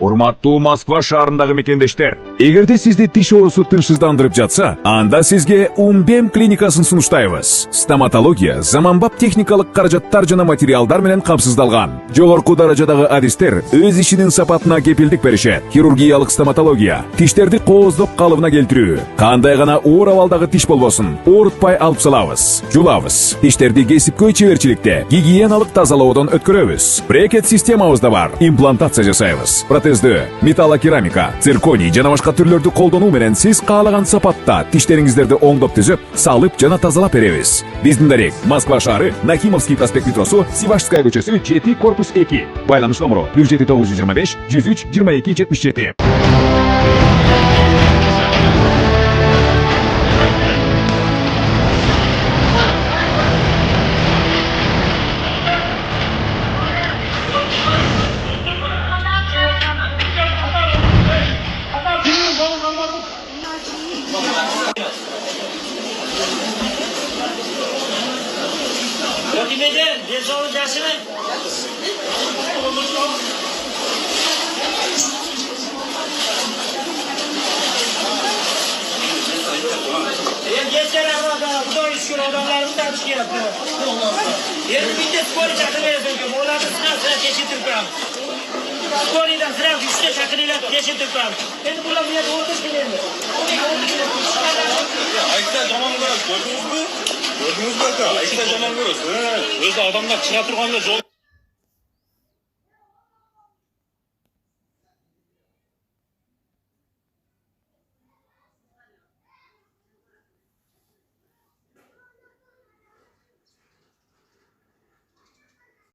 Урматтуу Москва шаарындагы мекендештер, эгерде сизди тиш оорусу тынчсыздандырып жатса, анда сизге Умбем клиникасын сунуштайбыз. Стоматология заманбап техникалык каражаттар жана материалдар менен камсыздалган. Жогорку даражадагы адистер өз ишинин сапатына кепилдик беришет. Хирургиялык стоматология, тиштерди кооздоп калыбына келтирүү, кандай гана оор абалдагы тиш болбосун, оорутпай алып салабыз, жулабыз. Тиштерди кесипкөй чеберчиликте, гигиеналык тазалоодон өткөрөбүз. Брекет системабыз да бар, имплантация жасайбыз. Протездөө, металлокерамика, цирконий жана башка түрлөрдү колдонуу менен сиз каалаган сапатта тиштериңиздерди оңдоп түзөп, салып жана тазалап беребиз. Биздин дарек Москва шаары, Нахимовский проспект метросу, Сивашская көчөсү 7 корпус 2. Байланыш номеру 107 925 103 22 77. Ödemeden ceza olacaksın. Gençler arada bu da iş günü adamlarımızdan çıkıyor. Yarın bir de skor çakılıyorsun ki oralarda sınav sıra geçirtirpem. Skoriden sıra güçte çakılıyla geçirtirpem. Ben burada bir yerde orta çıkıyorum. Ayıkta zaman gördünüz mü? Gördünüz mü? Ayıkta zaman görüyoruz. Özde adamlar çıra turganda